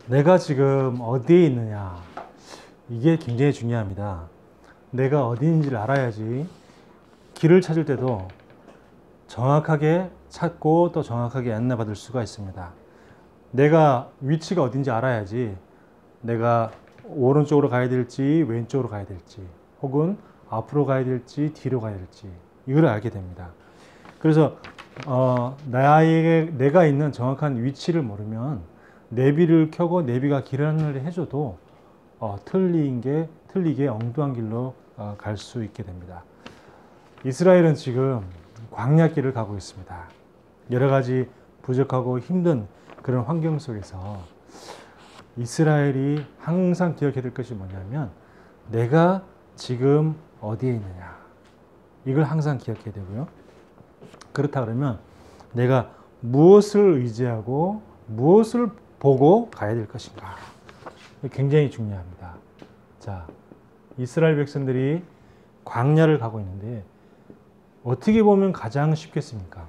내가 지금 어디에 있느냐. 이게 굉장히 중요합니다. 내가 어디 있는지를 알아야지 길을 찾을 때도 정확하게 찾고 또 정확하게 안내받을 수가 있습니다. 내가 위치가 어딘지 알아야지 내가 오른쪽으로 가야 될지 왼쪽으로 가야 될지 혹은 앞으로 가야 될지 뒤로 가야 될지 이걸 알게 됩니다. 그래서 내가 있는 정확한 위치를 모르면 내비를 켜고 내비가 길 안내를 해줘도 틀리게 엉뚱한 길로 갈 수 있게 됩니다. 이스라엘은 지금 광야길을 가고 있습니다. 여러 가지 부족하고 힘든 그런 환경 속에서 이스라엘이 항상 기억해야 될 것이 뭐냐면 내가 지금 어디에 있느냐. 이걸 항상 기억해야 되고요. 그렇다 그러면 내가 무엇을 의지하고 무엇을 보고 가야 될 것인가. 굉장히 중요합니다. 자, 이스라엘 백성들이 광야를 가고 있는데 어떻게 보면 가장 쉽겠습니까?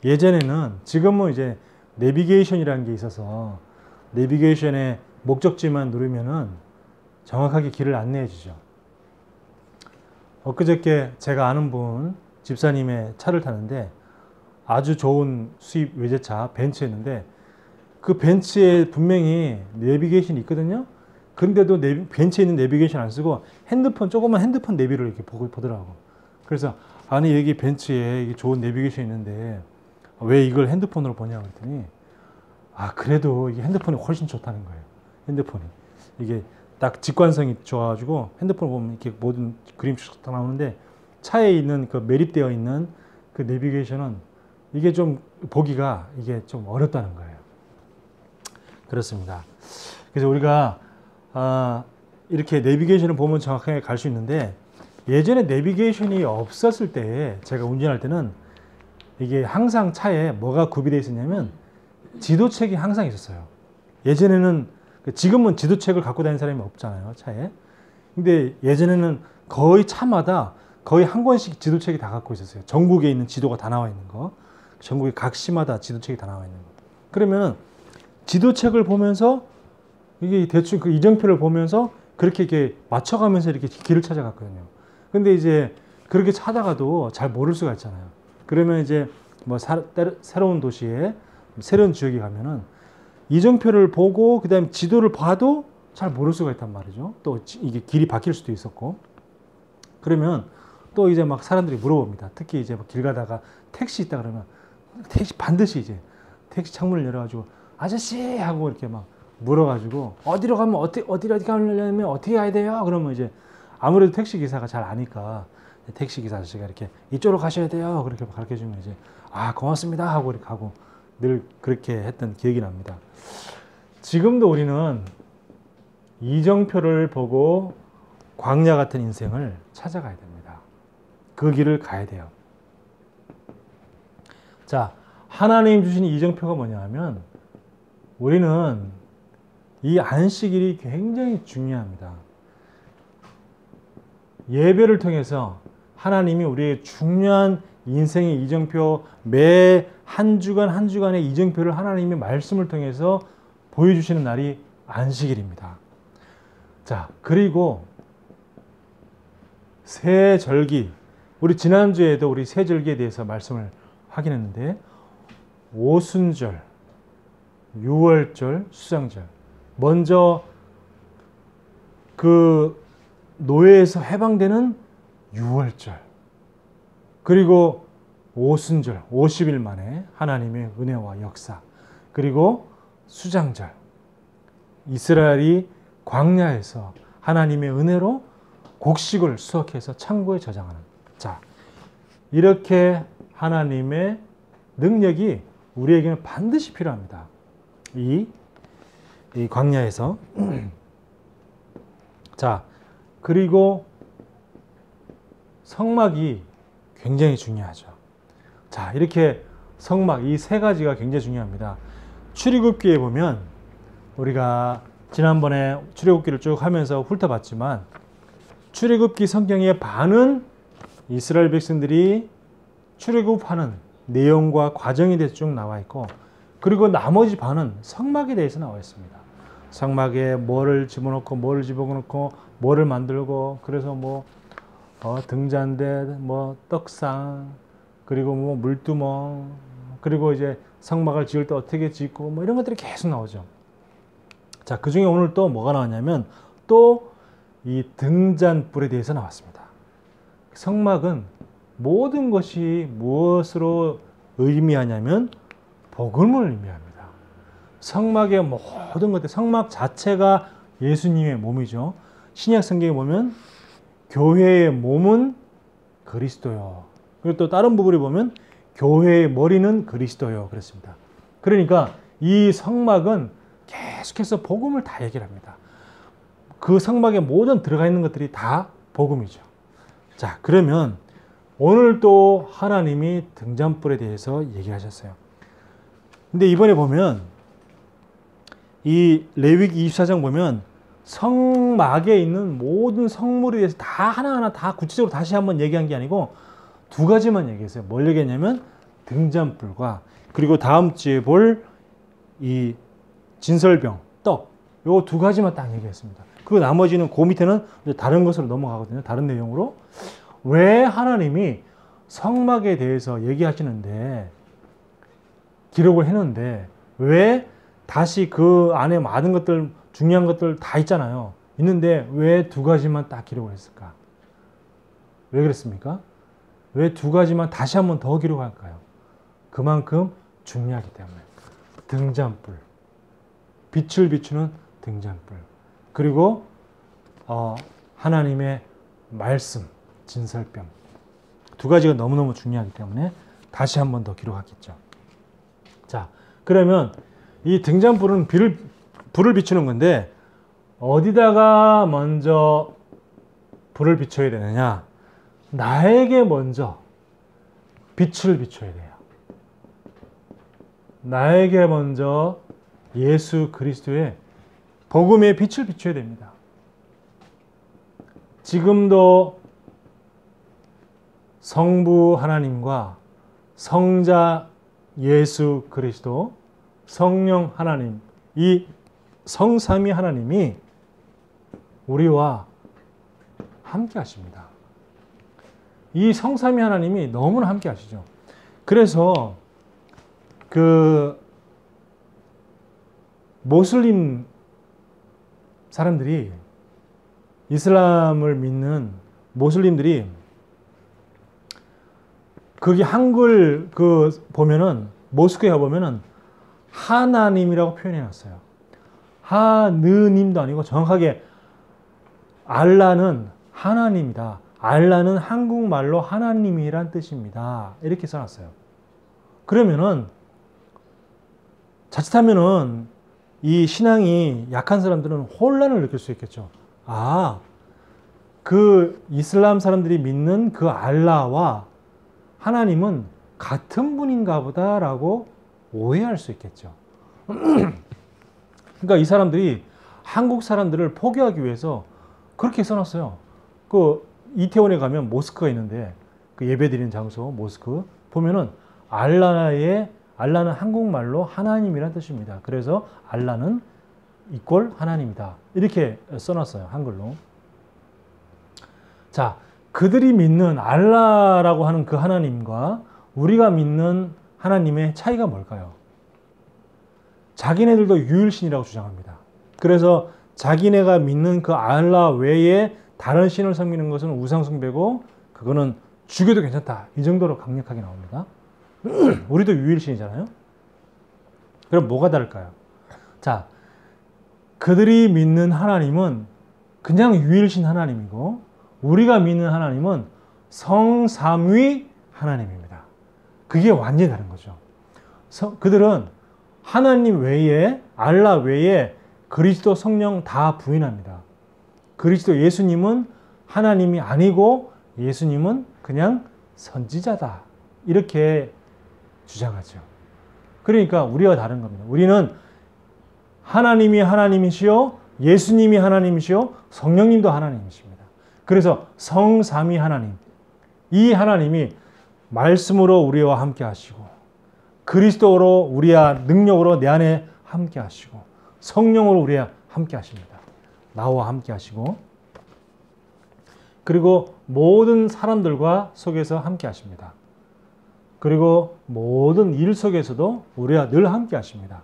예전에는 지금은 이제 내비게이션이라는 게 있어서 내비게이션의 목적지만 누르면은 정확하게 길을 안내해 주죠. 엊그저께 제가 아는 분 집사님의 차를 타는데 아주 좋은 수입 외제차 벤츠였는데 그 벤츠에 분명히 내비게이션이 있거든요. 근데도 벤츠에 있는 내비게이션 안 쓰고 조그만 핸드폰 내비를 이렇게 보더라고. 그래서 아니 여기 벤츠에 좋은 내비게이션이 있는데 왜 이걸 핸드폰으로 보냐고 그랬더니 그래도 이게 핸드폰이 훨씬 좋다는 거예요. 핸드폰이 이게 딱 직관성이 좋아가지고 핸드폰 보면 이렇게 모든 그림이 다 나오는데 차에 있는 그 매립되어 있는 그 내비게이션은 이게 좀 보기가 이게 좀 어렵다는 거예요. 그렇습니다. 그래서 우리가 이렇게 내비게이션을 보면 정확하게 갈 수 있는데 예전에 내비게이션이 없었을 때 제가 운전할 때는 이게 항상 차에 뭐가 구비되어 있었냐면 지도책이 항상 있었어요. 예전에는 지금은 지도책을 갖고 다니는 사람이 없잖아요, 차에. 근데 예전에는 거의 차마다 거의 한 권씩 지도책이 다 갖고 있었어요. 전국에 있는 지도가 다 나와 있는 거. 전국의 각 시마다 지도책이 다 나와 있는 거. 그러면 지도책을 보면서 이게 대충 그 이정표를 보면서 그렇게 이렇게 맞춰가면서 이렇게 길을 찾아갔거든요. 근데 이제 그렇게 찾아가도 잘 모를 수가 있잖아요. 그러면 이제 뭐 새로운 도시에 새로운 지역에 가면은 이정표를 보고 그다음에 지도를 봐도 잘 모를 수가 있단 말이죠. 또 이게 길이 바뀔 수도 있었고. 그러면 또 이제 막 사람들이 물어봅니다. 특히 이제 길 가다가 택시 있다 그러면 택시 반드시 이제 택시 창문을 열어가지고 아저씨 하고 이렇게 막 물어가지고 어디로 가면 어디로 가려면 어떻게 가야 돼요? 그러면 이제 아무래도 택시 기사가 잘 아니까 택시 기사 아저씨가 이렇게 이쪽으로 가셔야 돼요. 그렇게 가르쳐 주면 이제 고맙습니다 하고 이렇게 가고 늘 그렇게 했던 기억이 납니다. 지금도 우리는 이정표를 보고 광야 같은 인생을 찾아가야 됩니다. 그 길을 가야 돼요. 자, 하나님 주신 이정표가 뭐냐 하면 우리는 이 안식일이 굉장히 중요합니다. 예배를 통해서 하나님이 우리의 중요한 인생의 이정표, 매 한 주간 한 주간의 이정표를 하나님의 말씀을 통해서 보여주시는 날이 안식일입니다. 자, 그리고 세절기, 우리 지난주에도 우리 세절기에 대해서 말씀을 확인했는데 오순절, 유월절, 수장절. 먼저 그 노예에서 해방되는 유월절. 그리고 오순절, 50일 만에 하나님의 은혜와 역사. 그리고 수장절. 이스라엘이 광야에서 하나님의 은혜로 곡식을 수확해서 창고에 저장하는. 자, 이렇게 하나님의 능력이 우리에게는 반드시 필요합니다. 이 광야에서. 자, 그리고 성막이 굉장히 중요하죠. 자, 이렇게 성막 이 세 가지가 굉장히 중요합니다. 출애굽기에 보면 우리가 지난번에 출애굽기를 쭉 하면서 훑어봤지만 출애굽기 성경의 반은 이스라엘 백성들이 출애굽하는 내용과 과정에 대해서 쭉 나와 있고 그리고 나머지 반은 성막에 대해서 나와 있습니다. 성막에 뭐를 집어넣고 뭐를 집어넣고 뭐를 만들고 그래서 뭐 등잔대, 뭐 떡상, 그리고 뭐 물두멍, 그리고 이제 성막을 지을 때 어떻게 짓고 뭐 이런 것들이 계속 나오죠. 자, 그 중에 오늘 또 뭐가 나왔냐면 또 이 등잔불에 대해서 나왔습니다. 성막은 모든 것이 무엇으로 의미하냐면 복음을 의미합니다. 성막의 모든 것들, 성막 자체가 예수님의 몸이죠. 신약 성경에 보면 교회의 몸은 그리스도요. 그리고 또 다른 부분에 보면 교회의 머리는 그리스도요. 그렇습니다. 그러니까 이 성막은 계속해서 복음을 다 얘기합니다. 그 성막에 모든 들어가 있는 것들이 다 복음이죠. 자, 그러면 오늘 또 하나님이 등잔불에 대해서 얘기하셨어요. 근데 이번에 보면 이 레위기 24장 보면 성막에 있는 모든 성물에 대해서 다 하나하나 다 구체적으로 다시 한번 얘기한 게 아니고 두 가지만 얘기했어요. 뭘 얘기했냐면 등잔불과 그리고 다음 주에 볼 이 진설병, 떡, 요 두 가지만 딱 얘기했습니다. 그 나머지는 그 밑에는 다른 것으로 넘어가거든요. 다른 내용으로. 왜 하나님이 성막에 대해서 얘기하시는데 기록을 했는데 왜 다시 그 안에 많은 것들 중요한 것들 다 있잖아요. 있는데 왜 두 가지만 딱 기록을 했을까? 왜 그랬습니까? 왜 두 가지만 다시 한번 더 기록할까요? 그만큼 중요하기 때문에. 등잔불, 빛을 비추는 등잔불, 그리고 하나님의 말씀, 진설병, 두 가지가 너무너무 중요하기 때문에 다시 한번 더 기록하겠죠. 자, 그러면 이 등잔불은 불을 비추는 건데 어디다가 먼저 불을 비춰야 되느냐? 나에게 먼저 빛을 비춰야 돼요. 나에게 먼저 예수 그리스도의 복음의 빛을 비춰야 됩니다. 지금도 성부 하나님과 성자 예수 그리스도, 성령 하나님, 이 성삼위 하나님이 우리와 함께 하십니다. 이 성삼위 하나님이 너무나 함께 하시죠. 그래서 그 모슬림 사람들이, 이슬람을 믿는 모슬림들이 거기 한글 보면은 모스크에 가보면은 하나님이라고 표현해 놨어요. 하느님도 아니고 정확하게 알라는 하나님이다. 알라는 한국말로 하나님이란 뜻입니다. 이렇게 써놨어요. 그러면은 자칫하면은 이 신앙이 약한 사람들은 혼란을 느낄 수 있겠죠. 아, 그 이슬람 사람들이 믿는 그 알라와 하나님은 같은 분인가 보다라고 오해할 수 있겠죠. 그러니까 이 사람들이 한국 사람들을 포기하기 위해서 그렇게 써놨어요. 그 이태원에 가면 모스크가 있는데 그 예배드리는 장소 모스크 보면은 알라는 한국말로 하나님이란 뜻입니다. 그래서 알라는 이꼴 하나님이다. 이렇게 써놨어요. 한글로. 자, 그들이 믿는 알라라고 하는 그 하나님과 우리가 믿는 하나님의 차이가 뭘까요? 자기네들도 유일신이라고 주장합니다. 그래서 자기네가 믿는 그 알라 외에 다른 신을 섬기는 것은 우상숭배고 그거는 죽여도 괜찮다. 이 정도로 강력하게 나옵니다. 우리도 유일신이잖아요. 그럼 뭐가 다를까요? 자, 그들이 믿는 하나님은 그냥 유일신 하나님이고 우리가 믿는 하나님은 성삼위 하나님입니다. 그게 완전히 다른 거죠. 그들은 하나님 외에, 알라 외에 그리스도 성령 다 부인합니다. 그리스도 예수님은 하나님이 아니고 예수님은 그냥 선지자다. 이렇게 주장하죠. 그러니까 우리와 다른 겁니다. 우리는 하나님이 하나님이시요, 예수님이 하나님이시요, 성령님도 하나님이십니다. 그래서 성삼위 하나님, 이 하나님이 말씀으로 우리와 함께 하시고 그리스도로 우리와 능력으로 내 안에 함께 하시고 성령으로 우리와 함께 하십니다. 나와 함께 하시고 그리고 모든 사람들과 속에서 함께 하십니다. 그리고 모든 일 속에서도 우리와 늘 함께 하십니다.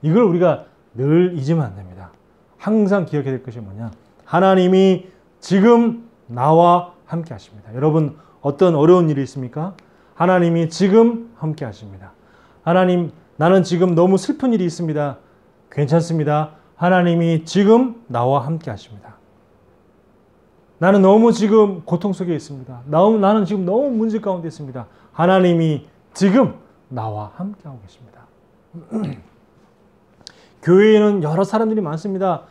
이걸 우리가 늘 잊으면 안 됩니다. 항상 기억해야 될 것이 뭐냐? 하나님이 지금 나와 함께 하십니다. 여러분 어떤 어려운 일이 있습니까? 하나님이 지금 함께 하십니다. 하나님, 나는 지금 너무 슬픈 일이 있습니다. 괜찮습니다. 하나님이 지금 나와 함께 하십니다. 나는 너무 지금 고통 속에 있습니다. 나는 지금 너무 문제 가운데 있습니다. 하나님이 지금 나와 함께 하고 계십니다. 교회에는 여러 사람들이 많습니다.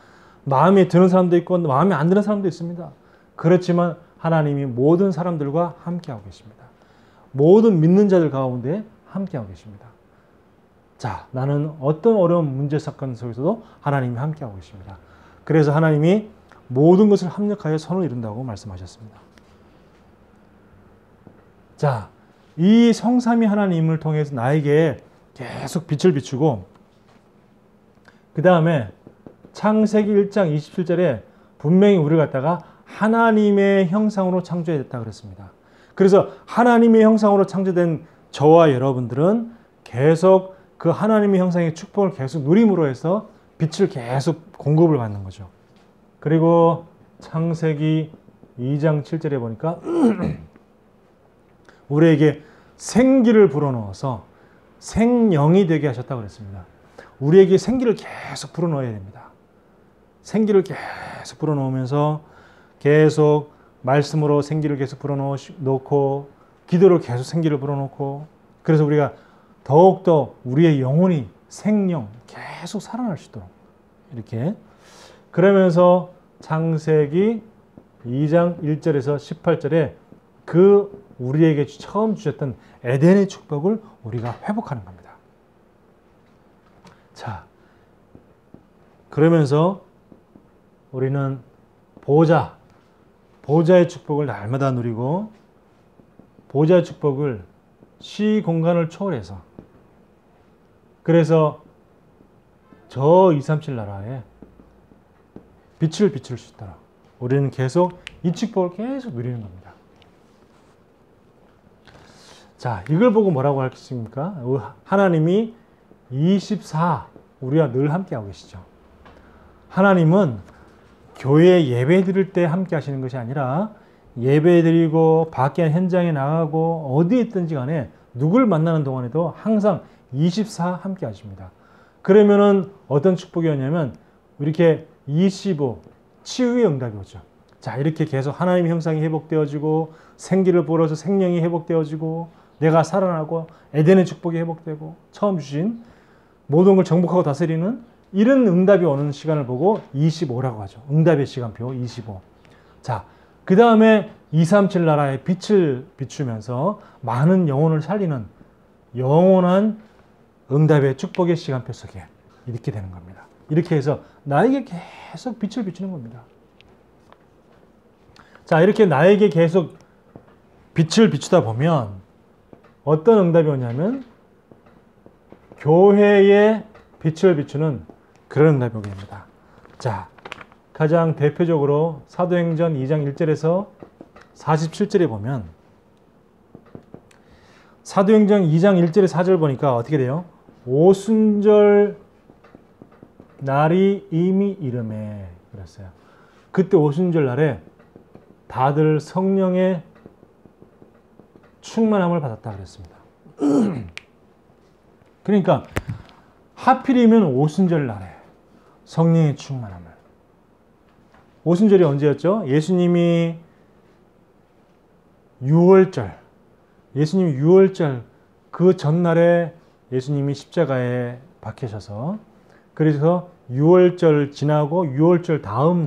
마음에 드는 사람도 있고 마음에 안 드는 사람도 있습니다. 그렇지만 하나님이 모든 사람들과 함께하고 계십니다. 모든 믿는 자들 가운데 함께하고 계십니다. 자, 나는 어떤 어려운 문제 사건 속에서도 하나님이 함께하고 계십니다. 그래서 하나님이 모든 것을 합력하여 선을 이룬다고 말씀하셨습니다. 자, 이 성삼위 하나님을 통해서 나에게 계속 빛을 비추고 그 다음에 창세기 1장 27절에 분명히 우리 갖다가 하나님의 형상으로 창조했다 그랬습니다. 그래서 하나님의 형상으로 창조된 저와 여러분들은 계속 그 하나님의 형상의 축복을 계속 누림으로 해서 빛을 계속 공급을 받는 거죠. 그리고 창세기 2장 7절에 보니까 우리에게 생기를 불어넣어서 생명이 되게 하셨다고 그랬습니다. 우리에게 생기를 계속 불어넣어야 됩니다. 생기를 계속 불어넣으면서 계속 말씀으로 생기를 계속 불어넣고 기도로 계속 생기를 불어넣고 그래서 우리가 더욱더 우리의 영혼이 생명 계속 살아날 수 있도록 이렇게 그러면서 창세기 2장 1절에서 18절에 그 우리에게 처음 주셨던 에덴의 축복을 우리가 회복하는 겁니다. 자, 그러면서 우리는 보좌의 축복을 날마다 누리고 보좌의 축복을 시 공간을 초월해서 그래서 저 237 나라에 빛을 비출 수 있도록 우리는 계속 이 축복을 계속 누리는 겁니다. 자, 이걸 보고 뭐라고 하겠습니까? 하나님이 24 우리와 늘 함께하고 계시죠. 하나님은 교회 예배 드릴 때 함께 하시는 것이 아니라 예배 드리고 밖에 현장에 나가고 어디에 있든지 간에 누굴 만나는 동안에도 항상 24 함께 하십니다. 그러면은 어떤 축복이 오냐면 이렇게 25 치유의 응답이 오죠. 자, 이렇게 계속 하나님의 형상이 회복되어지고 생기를 불어서 생명이 회복되어지고 내가 살아나고 에덴의 축복이 회복되고 처음 주신 모든 걸 정복하고 다스리는 이런 응답이 오는 시간을 보고 25라고 하죠. 응답의 시간표 25. 자, 그 다음에 237 나라의 빛을 비추면서 많은 영혼을 살리는 영원한 응답의 축복의 시간표 속에 이렇게 되는 겁니다. 이렇게 해서 나에게 계속 빛을 비추는 겁니다. 자, 이렇게 나에게 계속 빛을 비추다 보면 어떤 응답이 오냐면 교회에 빛을 비추는 그런 응답이 오게 됩니다. 자, 가장 대표적으로 사도행전 2장 1절에서 47절에 보면 사도행전 2장 1절에 4절 보니까 어떻게 돼요? 오순절 날이 이미 이름에 그랬어요. 그때 오순절 날에 다들 성령의 충만함을 받았다 그랬습니다. 그러니까 하필이면 오순절 날에 성령의 충만함을. 오순절이 언제였죠? 예수님이 6월절 그 전날에 예수님이 십자가에 박히셔서 그래서 6월절 지나고 6월절 다음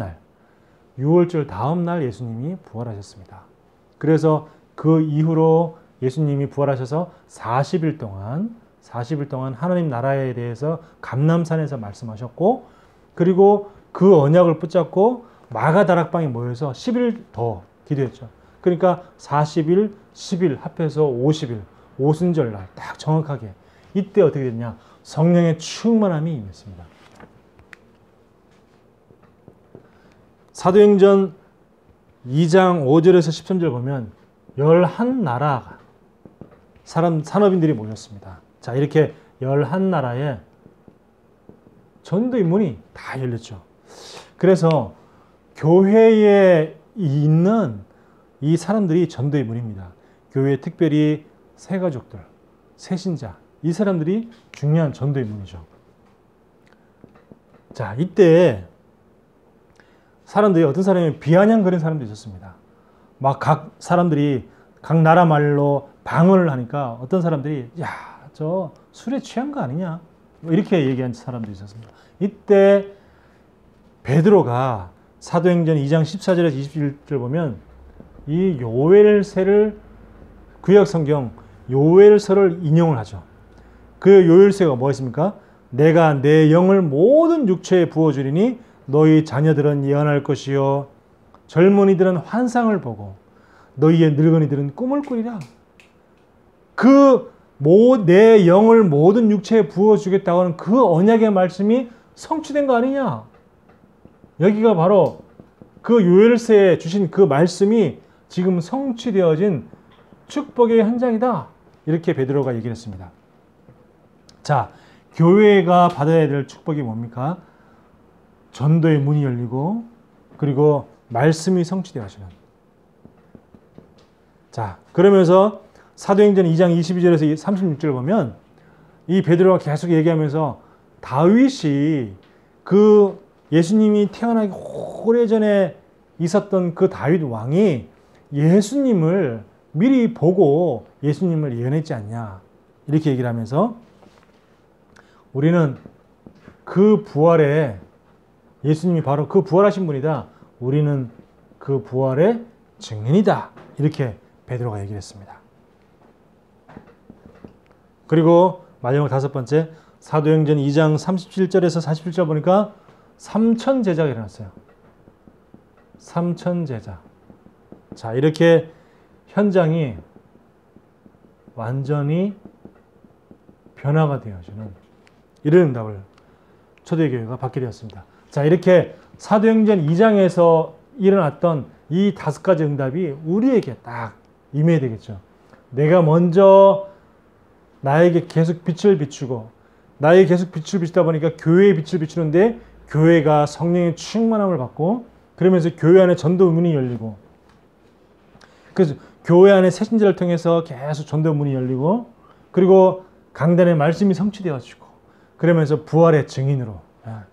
날 예수님이 부활하셨습니다. 그래서 그 이후로 예수님이 부활하셔서 40일 동안 하나님 나라에 대해서 감람산에서 말씀하셨고 그리고 그 언약을 붙잡고 마가다락방에 모여서 10일 더 기도했죠. 그러니까 40일, 10일 합해서 50일 오순절날 딱 정확하게 이때 어떻게 됐냐? 성령의 충만함이 임했습니다. 사도행전 2장 5절에서 13절 보면 11나라 산업인들이 모였습니다. 자, 이렇게 11나라에 전도의 문이 다 열렸죠. 그래서 교회에 있는 이 사람들이 전도의 문입니다. 교회에 특별히 새가족들, 새신자, 이 사람들이 중요한 전도의 문이죠. 자, 이때 사람들이 어떤 사람이 비아냥거리는 사람도 있었습니다. 막 각 사람들이 각 나라 말로 방언을 하니까 어떤 사람들이 야, 저 술에 취한 거 아니냐? 뭐 이렇게 얘기한 사람도 있었습니다. 이때 베드로가 사도행전 2장 14절에서 21절 보면 이 요엘서를 구약 성경 요엘서를 인용을 하죠. 그 요엘서가 뭐였습니까? 내가 내 영을 모든 육체에 부어주리니 너희 자녀들은 예언할 것이요 젊은이들은 환상을 보고 너희의 늙은이들은 꿈을 꾸리라. 내 영을 모든 육체에 부어주겠다고 하는 그 언약의 말씀이 성취된 거 아니냐? 여기가 바로 그 요엘서에 주신 그 말씀이 지금 성취되어진 축복의 현장이다. 이렇게 베드로가 얘기를 했습니다. 자, 교회가 받아야 될 축복이 뭡니까? 전도의 문이 열리고 그리고 말씀이 성취되어지는. 자, 그러면서 사도행전 2장 22절에서 36절 보면 이 베드로가 계속 얘기하면서 다윗이 그 예수님이 태어나기 오래전에 있었던 그 다윗 왕이 예수님을 미리 보고 예수님을 예언했지 않냐. 이렇게 얘기를 하면서 우리는 그 부활에 예수님이 바로 그 부활하신 분이다. 우리는 그 부활의 증인이다. 이렇게 베드로가 얘기를 했습니다. 그리고 마지막 다섯 번째 사도행전 2장 37절에서 47절 보니까 3천 제자가 일어났어요. 3천 제자. 자, 이렇게 현장이 완전히 변화가 되어지는 이런 응답을 초대교회가 받게 되었습니다. 자, 이렇게 사도행전 2장에서 일어났던 이 다섯 가지 응답이 우리에게 딱 임해야 되겠죠. 내가 먼저 나에게 계속 빛을 비추고 나에게 계속 빛을 비추다 보니까 교회에 빛을 비추는데 교회가 성령의 충만함을 받고 그러면서 교회 안에 전도 문이 열리고 그래서 교회 안에 새신자를 통해서 계속 전도 문이 열리고 그리고 강단의 말씀이 성취되어지고 그러면서 부활의 증인으로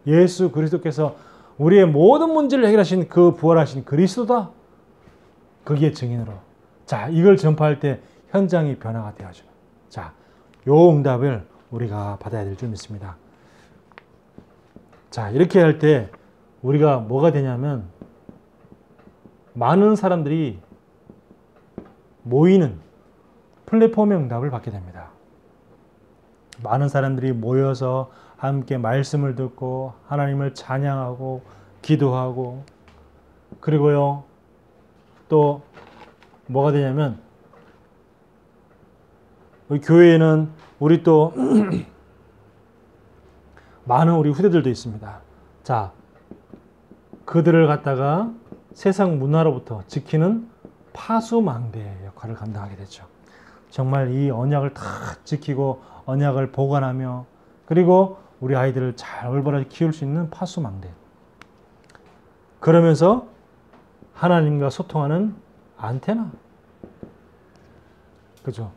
예수 그리스도께서 우리의 모든 문제를 해결하신 그 부활하신 그리스도다. 거기에 증인으로. 자, 이걸 전파할 때 현장이 변화가 되어지는. 자, 요 응답을 우리가 받아야 될 줄 믿습니다. 자, 이렇게 할 때 우리가 뭐가 되냐면 많은 사람들이 모이는 플랫폼의 응답을 받게 됩니다. 많은 사람들이 모여서 함께 말씀을 듣고 하나님을 찬양하고 기도하고 그리고요 또 뭐가 되냐면 우리 교회에는 우리 또 많은 우리 후대들도 있습니다. 자, 그들을 갖다가 세상 문화로부터 지키는 파수망대 역할을 감당하게 되죠. 정말 이 언약을 다 지키고 언약을 보관하며 그리고 우리 아이들을 잘 올바르게 키울 수 있는 파수망대. 그러면서 하나님과 소통하는 안테나. 그죠?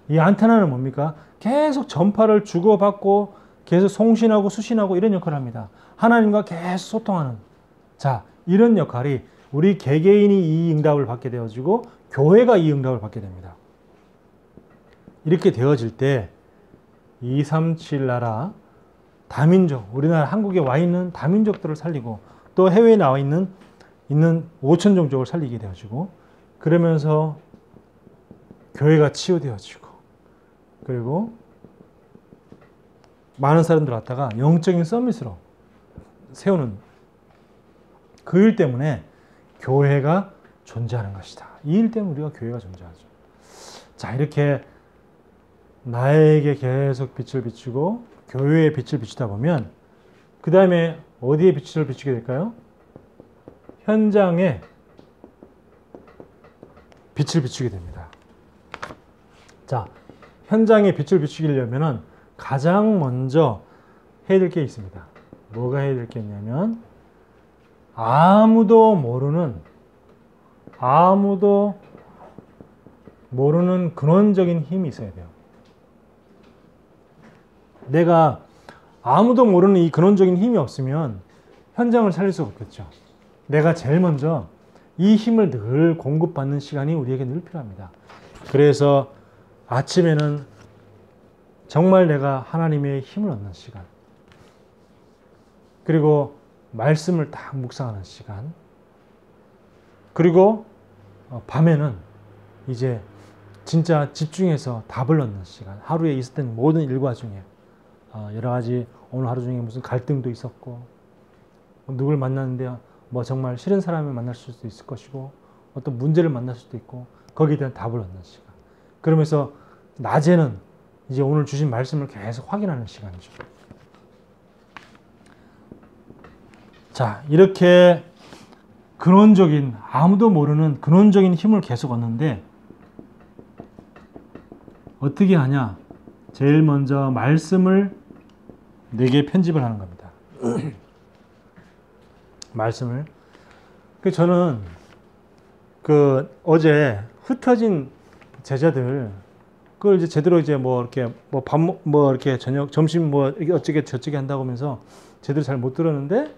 이 안테나는 뭡니까? 계속 전파를 주고받고 계속 송신하고 수신하고 이런 역할을 합니다. 하나님과 계속 소통하는. 자, 이런 역할이 우리 개개인이 이 응답을 받게 되어지고 교회가 이 응답을 받게 됩니다. 이렇게 되어질 때 237 나라 다민족, 우리나라 한국에 와 있는 다민족들을 살리고 또 해외에 나와 있는 5천 종족을 살리게 되어지고 그러면서 교회가 치유되어지고 그리고 많은 사람들 왔다가 영적인 서밋으로 세우는 그 일 때문에 교회가 존재하는 것이다. 이 일 때문에 우리가 교회가 존재하죠. 자, 이렇게 나에게 계속 빛을 비추고 교회에 빛을 비추다 보면 그 다음에 어디에 빛을 비추게 될까요? 현장에 빛을 비추게 됩니다. 자, 현장에 빛을 비추려면 가장 먼저 해야 될 게 있습니다. 뭐가 해야 될 게 있냐면 아무도 모르는 근원적인 힘이 있어야 돼요. 내가 아무도 모르는 이 근원적인 힘이 없으면 현장을 살릴 수가 없겠죠. 내가 제일 먼저 이 힘을 늘 공급받는 시간이 우리에게 늘 필요합니다. 그래서 아침에는 정말 내가 하나님의 힘을 얻는 시간, 그리고 말씀을 딱 묵상하는 시간, 그리고 밤에는 이제 진짜 집중해서 답을 얻는 시간, 하루에 있었던 모든 일과 중에 여러 가지 오늘 하루 중에 무슨 갈등도 있었고 누굴 만났는데 뭐 정말 싫은 사람을 만날 수도 있을 것이고 어떤 문제를 만날 수도 있고 거기에 대한 답을 얻는 시간. 그러면서 낮에는 이제 오늘 주신 말씀을 계속 확인하는 시간이죠. 자, 이렇게 근원적인 아무도 모르는 근원적인 힘을 계속 얻는데 어떻게 하냐? 제일 먼저 말씀을 내게 편집을 하는 겁니다. 말씀을. 저는 어제 흩어진 제자들 그걸 이제 제대로 이제 뭐 이렇게 뭐 밥 뭐 이렇게 저녁 점심 뭐 어쩌게 저쩌게 한다고 하면서 제대로 잘 못 들었는데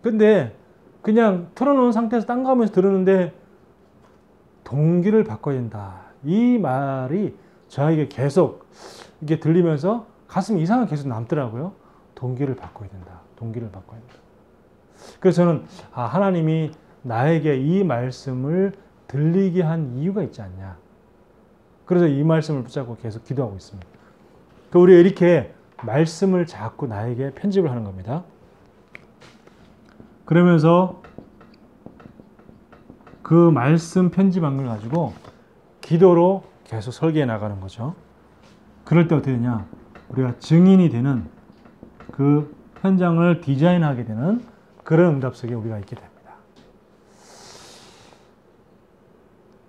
근데 그냥 틀어놓은 상태에서 딴 거 하면서 들었는데 동기를 바꿔야 된다. 이 말이 저에게 계속 이게 들리면서 가슴이 이상하게 계속 남더라고요. 동기를 바꿔야 된다. 동기를 바꿔야 된다. 그래서 저는 하나님이 나에게 이 말씀을 들리게 한 이유가 있지 않냐. 그래서 이 말씀을 붙잡고 계속 기도하고 있습니다. 우리 이렇게 말씀을 자꾸 나에게 편집을 하는 겁니다. 그러면서 그 말씀 편집한 걸 가지고 기도로 계속 설계해 나가는 거죠. 그럴 때 어떻게 되냐? 우리가 증인이 되는 그 현장을 디자인하게 되는 그런 응답 속에 우리가 있게 됩니다.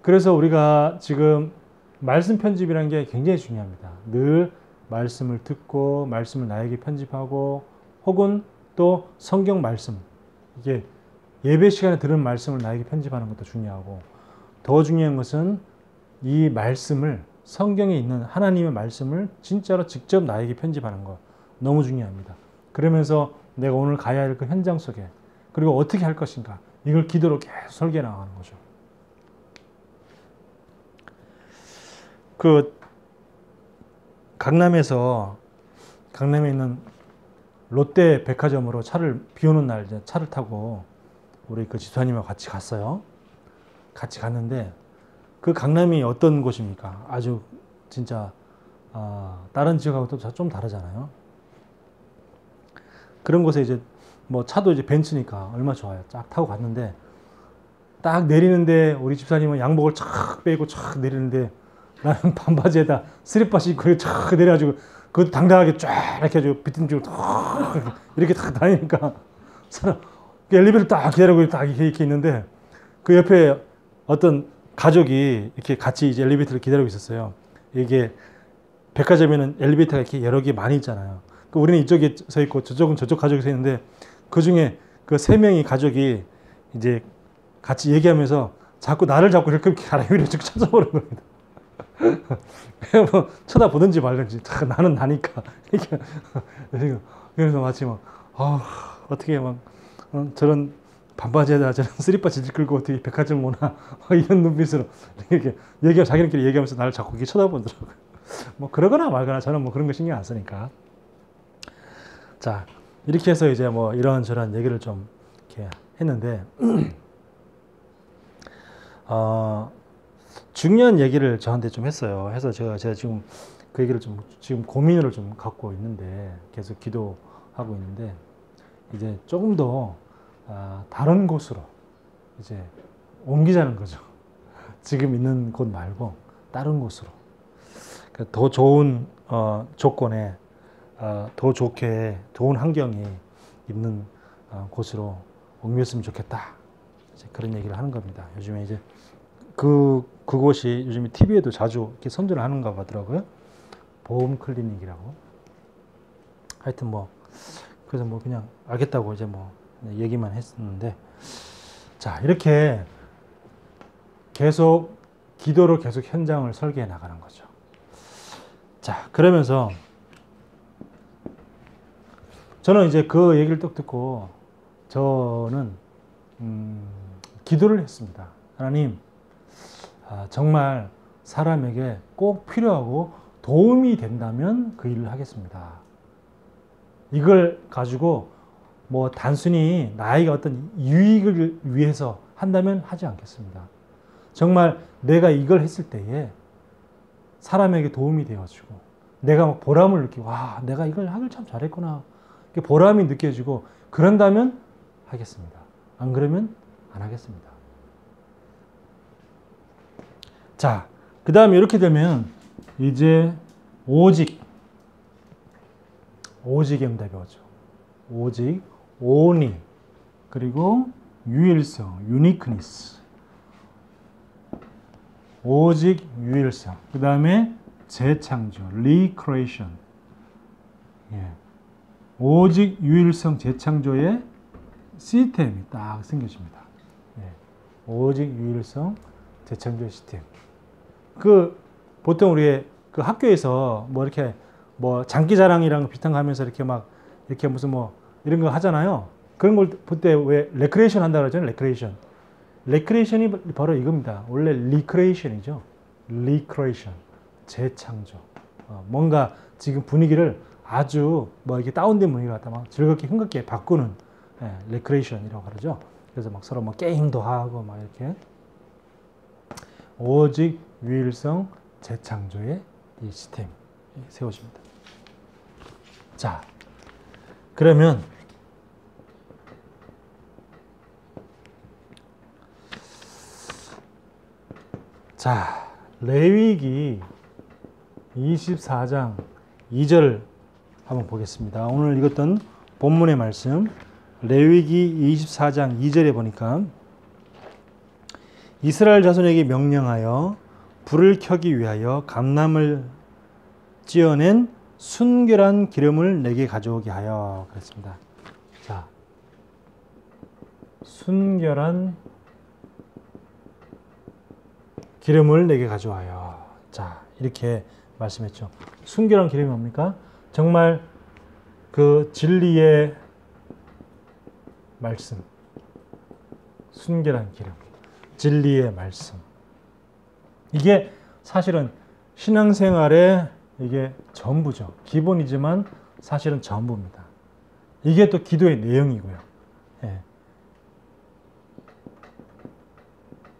그래서 우리가 지금 말씀 편집이라는 게 굉장히 중요합니다. 늘 말씀을 듣고 말씀을 나에게 편집하고 혹은 또 성경 말씀 이게 예배 시간에 들은 말씀을 나에게 편집하는 것도 중요하고 더 중요한 것은 이 말씀을 성경에 있는 하나님의 말씀을 진짜로 직접 나에게 편집하는 것 너무 중요합니다. 그러면서 내가 오늘 가야 할 그 현장 속에 그리고 어떻게 할 것인가 이걸 기도로 계속 설계해 나가는 거죠. 강남에 있는 롯데 백화점으로 비 오는 날 이제 차를 타고 우리 집사님하고 같이 갔어요. 같이 갔는데 그 강남이 어떤 곳입니까? 아주 진짜 다른 지역하고 또 좀 다르잖아요. 그런 곳에 이제 뭐 차도 이제 벤츠니까 얼마나 좋아요. 쫙 타고 갔는데 딱 내리는데 우리 집사님은 양복을 촥 빼고 촥 내리는데 나는 반바지에다 스리퍼 신고 쫙 내려가지고 그 당당하게 쫙 이렇게 해가지고 비틀림직으로 이렇게 딱 다니니까 사람 엘리베이터 딱 기다리고 딱 이렇게 있는데 그 옆에 어떤 가족이 이렇게 같이 이제 엘리베이터를 기다리고 있었어요. 이게 백화점에는 엘리베이터가 이렇게 여러 개 많이 있잖아요. 우리는 이쪽에 서 있고 저쪽은 저쪽 가족이 서 있는데 그 중에 그 세 명이 가족이 이제 같이 얘기하면서 자꾸 나를 잡고 이렇게 가라비를 쳐다보는 겁니다. 뭐 쳐다보든지 말든지 나는 나니까 그래서 마치 막 어떻게 막 저런 반바지에다 저런 스리퍼 질질 끌고 어떻게 백화점 오나 이런 눈빛으로 이렇게 자기들끼리 얘기하면서 나를 자꾸 이렇게 쳐다보더라고요. 뭐 그러거나 말거나 저는 뭐 그런 거 신경 안 쓰니까. 자 이렇게 해서 이제 뭐 이런저런 얘기를 좀 이렇게 했는데 중요한 얘기를 저한테 좀 했어요. 해서 제가 지금 그 얘기를 지금 고민을 좀 갖고 있는데 계속 기도하고 있는데 이제 조금 더 다른 곳으로 이제 옮기자는 거죠. 지금 있는 곳 말고 다른 곳으로 더 좋은 조건에 더 좋게 좋은 환경이 있는 곳으로 옮겼으면 좋겠다. 이제 그런 얘기를 하는 겁니다. 요즘에 이제 그곳이 요즘에 TV에도 자주 이렇게 선전을 하는가 보더라고요. 보험 클리닉이라고. 하여튼 뭐 그래서 뭐 그냥 알겠다고 이제 뭐 얘기만 했었는데, 자 이렇게 계속 기도로 계속 현장을 설계해 나가는 거죠. 자 그러면서 저는 이제 그 얘기를 딱 듣고 저는 기도를 했습니다. 하나님, 정말 사람에게 꼭 필요하고 도움이 된다면 그 일을 하겠습니다. 이걸 가지고 뭐 단순히 나에게 어떤 유익을 위해서 한다면 하지 않겠습니다. 정말 내가 이걸 했을 때에 사람에게 도움이 되어주고 내가 막 보람을 느끼고, 와 내가 이걸 하길 참 잘했구나, 보람이 느껴지고 그런다면 하겠습니다. 안 그러면 안 하겠습니다. 자, 그 다음에 이렇게 되면 이제 오직의 응답이 오죠. 오직, only, 그리고 유일성, uniqueness. 오직, 유일성. 그 다음에 재창조, recreation. 예. 오직, 유일성, 재창조의 시스템이 딱 생겨집니다. 예. 오직, 유일성, 재창조 시스템. 보통 우리 그 학교에서 뭐 이렇게 뭐 장기자랑이랑 비슷한 거 하면서 이렇게 막 이렇게 무슨 뭐 이런 거 하잖아요. 그런 걸 볼 때 왜 레크레이션 한다고 그러잖아요. 레크레이션이 바로 이겁니다. 원래 리크레이션이죠. 리크레이션, 재창조. 뭔가 지금 분위기를 아주 뭐 이렇게 다운된 분위기를 갖다 막 즐겁게 흥겹게 바꾸는, 레크레이션이라고 그러죠. 그래서 막 서로 뭐 게임도 하고 막 이렇게 오직 유일성 재창조의 이 시스템 세워집니다. 자, 그러면 자, 레위기 24장 2절 한번 보겠습니다. 오늘 읽었던 본문의 말씀, 레위기 24장 2절에 보니까 이스라엘 자손에게 명령하여 불을 켜기 위하여 감람을 찧어낸 순결한 기름을 내게 가져오게 하여 그랬습니다. 자, 순결한 기름을 내게 가져와요. 자, 이렇게 말씀했죠. 순결한 기름이 뭡니까? 정말 그 진리의 말씀, 순결한 기름, 진리의 말씀. 이게 사실은 신앙생활의 이게 전부죠. 기본이지만 사실은 전부입니다. 이게 또 기도의 내용이고요. 예.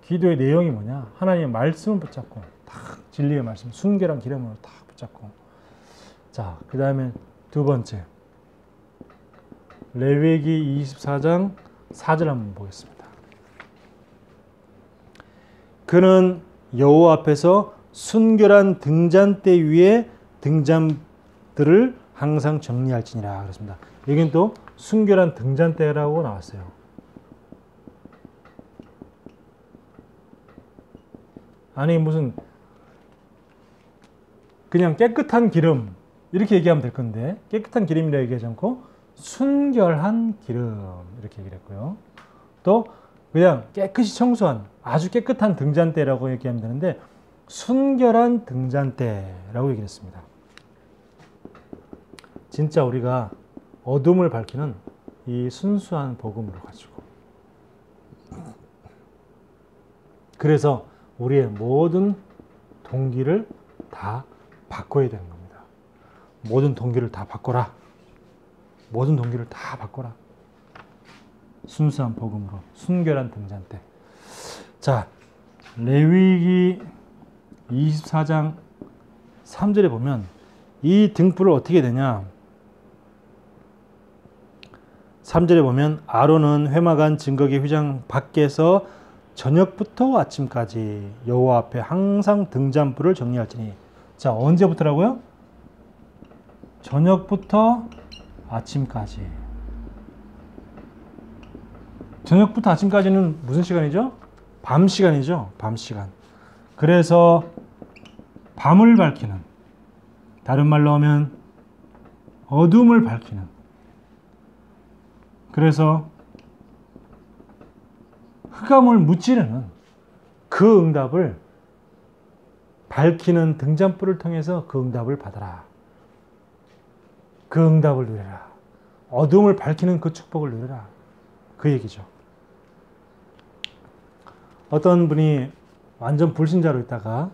기도의 내용이 뭐냐? 하나님의 말씀을 붙잡고 딱 진리의 말씀, 순결한 기름으로 딱 붙잡고. 자, 그 다음에 두 번째, 레위기 24장 4절 한번 보겠습니다. 그는 여호와 앞에서 순결한 등잔대 위에 등잔들을 항상 정리할지니라 그랬습니다. 여기는 또 순결한 등잔대라고 나왔어요. 아니 무슨 그냥 깨끗한 기름 이렇게 얘기하면 될 건데, 깨끗한 기름이라 얘기하지 않고 순결한 기름 이렇게 얘기를 했고요. 또 그냥 깨끗이 청소한 아주 깨끗한 등잔대라고 얘기하면 되는데 순결한 등잔대라고 얘기를 했습니다. 진짜 우리가 어둠을 밝히는 이 순수한 복음으로 가지고, 그래서 우리의 모든 동기를 다 바꿔야 되는 겁니다. 모든 동기를 다 바꿔라. 모든 동기를 다 바꿔라. 순수한 복음으로, 순결한 등잔대. 자, 레위기 24장 3절에 보면 이 등불을 어떻게 되냐? 3절에 보면 아론은 회막안 증거기 휘장 밖에서 저녁부터 아침까지 여호와 앞에 항상 등잔불을 정리할지니. 자, 언제부터라고요? 저녁부터 아침까지. 저녁부터 아침까지는 무슨 시간이죠? 밤 시간이죠. 밤 시간. 그래서 밤을 밝히는, 다른 말로 하면 어둠을 밝히는. 그래서 흑암을 무찌르는 그 응답을 밝히는 등잔불을 통해서 그 응답을 받아라. 그 응답을 누려라. 어둠을 밝히는 그 축복을 누려라. 그 얘기죠. 어떤 분이 완전 불신자로 있다가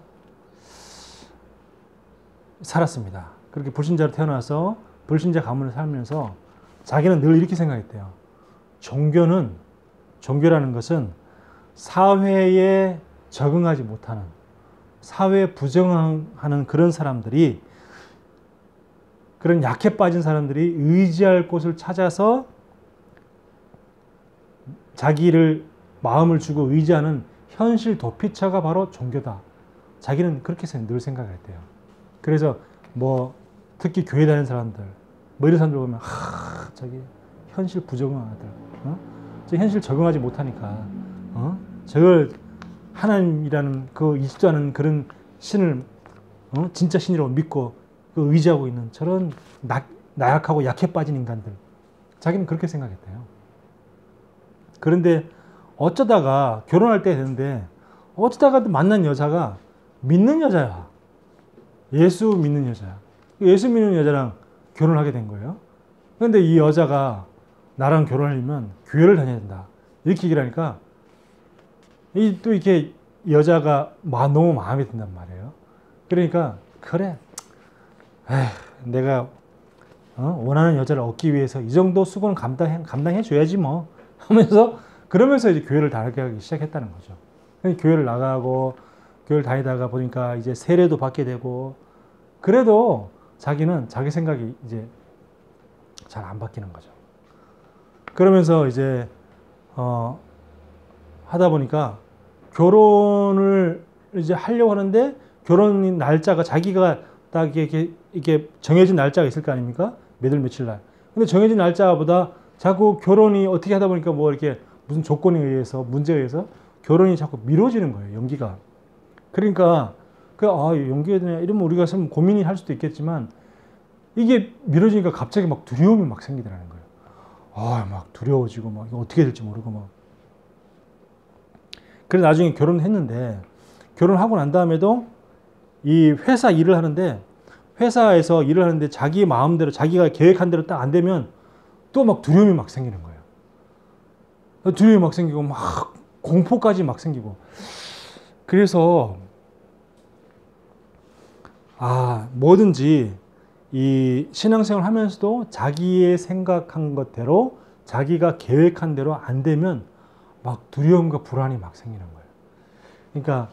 살았습니다. 그렇게 불신자로 태어나서 불신자 가문을 살면서 자기는 늘 이렇게 생각했대요. 종교라는 것은 사회에 적응하지 못하는, 사회에 부정하는 그런 사람들이, 그런 약해 빠진 사람들이 의지할 곳을 찾아서 자기를 마음을 주고 의지하는 현실 도피처가 바로 종교다. 자기는 그렇게 늘 생각했대요. 그래서 특히 교회 다니는 사람들, 이런 사람들 보면 저기 현실 부적응하들, 저 현실 적응하지 못하니까, 저걸 하나님이라는 그 있지도 않은 그런 신을 진짜 신이라고 믿고 그 의지하고 있는 저런 나약하고 약해 빠진 인간들, 자기는 그렇게 생각했대요. 그런데 어쩌다가 결혼할 때 됐는데 어쩌다가 만난 여자가 믿는 여자야. 예수 믿는 여자야. 예수 믿는 여자랑 결혼하게 된 거예요. 그런데 이 여자가 나랑 결혼하려면 교회를 다녀야 된다. 이렇게 얘기를 하니까 또 이렇게 여자가 너무 마음에 든단 말이에요. 그러니까 그래. 내가 원하는 여자를 얻기 위해서 이 정도 수고는 감당해 줘야지 뭐 하면서 그러면서 이제 교회를 다니기 시작했다는 거죠. 교회를 나가고 교회를 다니다가 보니까 이제 세례도 받게 되고, 그래도 자기는 자기 생각이 이제 잘 안 바뀌는 거죠. 그러면서 이제 하다 보니까 결혼을 이제 하려고 하는데, 결혼 날짜가 자기가 딱 이렇게 정해진 날짜가 있을 거 아닙니까? 몇월 며칠 날. 근데 정해진 날짜보다 자꾸 결혼이 어떻게 하다 보니까 이렇게 무슨 조건에 의해서, 문제에 의해서 결혼이 자꾸 미뤄지는 거예요, 연기가. 그러니까 연기해야 되냐 이러면 우리가 좀 고민이 할 수도 있겠지만, 이게 미뤄지니까 갑자기 막 두려움이 막 생기더라는 거예요. 막 두려워지고 막 이거 어떻게 될지 모르고 막. 그래서 나중에 결혼했는데, 결혼하고 난 다음에도 이 회사 일을 하는데, 회사에서 일을 하는데 자기 마음대로 자기가 계획한 대로 딱 안 되면 또 막 두려움이 막 생기는 거예요. 두려움이 막 생기고 막 공포까지 막 생기고. 그래서 뭐든지 이 신앙생활 하면서도 자기의 생각한 것대로, 자기가 계획한 대로 안 되면 막 두려움과 불안이 막 생기는 거예요. 그러니까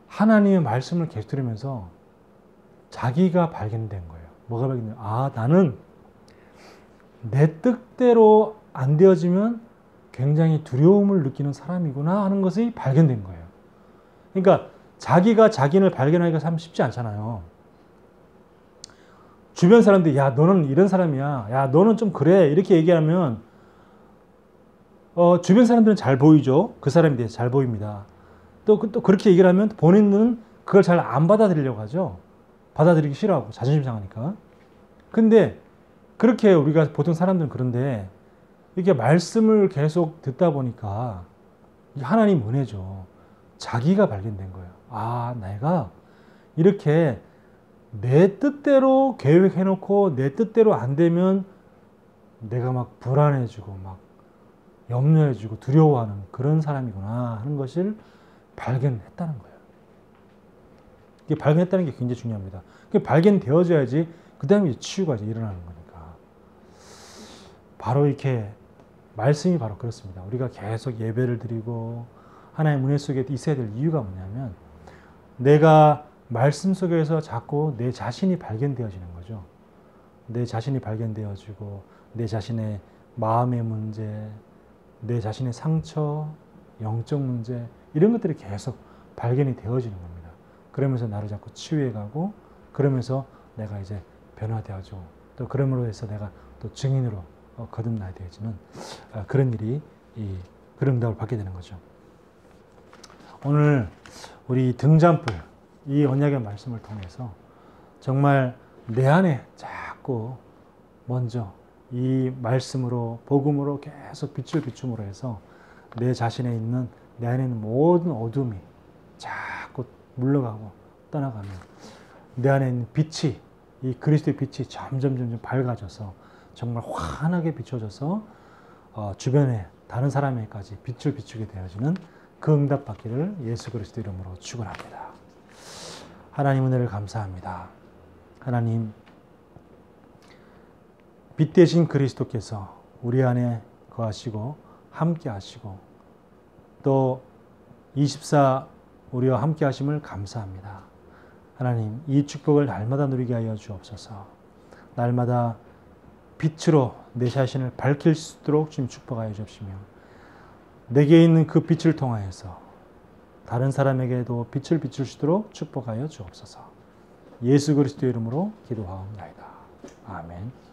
하나님의 말씀을 계속 들으면서 자기가 발견된 거예요. 뭐가 발견돼요? 나는 내 뜻대로 안 되어지면 굉장히 두려움을 느끼는 사람이구나 하는 것이 발견된 거예요. 그러니까 자기가 자기를 발견하기가 참 쉽지 않잖아요. 주변 사람들이 야 너는 이런 사람이야, 야 너는 좀 그래 이렇게 얘기하면 주변 사람들은 잘 보이죠. 그 사람에 대해서 잘 보입니다. 또 그렇게 얘기를 하면 본인은 그걸 잘 안 받아들이려고 하죠. 받아들이기 싫어하고 자존심 상하니까. 근데 그렇게 우리가 보통 사람들은 그런데 이게 말씀을 계속 듣다 보니까 하나님 은혜죠. 자기가 발견된 거예요. 내가 이렇게 내 뜻대로 계획해놓고 내 뜻대로 안 되면 내가 막 불안해지고 막 염려해지고 두려워하는 그런 사람이구나 하는 것을 발견했다는 거예요. 이게 발견했다는 게 굉장히 중요합니다. 그게 발견되어져야지 그 다음에 치유가 이제 일어나는 거니까. 바로 이렇게 말씀이 바로 그렇습니다. 우리가 계속 예배를 드리고 하나님의 은혜 속에 있어야 될 이유가 뭐냐면, 내가 말씀 속에서 자꾸 내 자신이 발견되어지는 거죠. 내 자신이 발견되어지고 내 자신의 마음의 문제, 내 자신의 상처, 영적 문제 이런 것들이 계속 발견이 되어지는 겁니다. 그러면서 나를 자꾸 치유해가고, 그러면서 내가 이제 변화되어지고 또 그러므로 해서 내가 또 증인으로 거듭나야 되어지는 그런 일이 그런 응답을 받게 되는 거죠. 오늘 우리 등잔불 이 언약의 말씀을 통해서 정말 내 안에 자꾸 먼저 이 말씀으로 복음으로 계속 빛을 비춤으로 해서 내 자신에 있는 내 안에 있는 모든 어둠이 자꾸 물러가고 떠나가면 내 안에 있는 빛이 이 그리스도의 빛이 점점 밝아져서 정말 환하게 비춰져서 주변에 다른 사람에게까지 빛을 비추게 되어지는 그 응답 받기를 예수 그리스도 이름으로 축원합니다. 하나님 은혜를 감사합니다. 하나님 빛 대신 그리스도께서 우리 안에 거하시고 함께 하시고 또 24 우리와 함께 하심을 감사합니다. 하나님 이 축복을 날마다 누리게 하여 주옵소서. 날마다 빛으로 내 자신을 밝힐 수 있도록 주님 축복하여 주옵시며 내게 있는 그 빛을 통하여서 다른 사람에게도 빛을 비출 수 있도록 축복하여 주옵소서. 예수 그리스도의 이름으로 기도하옵나이다. 아멘.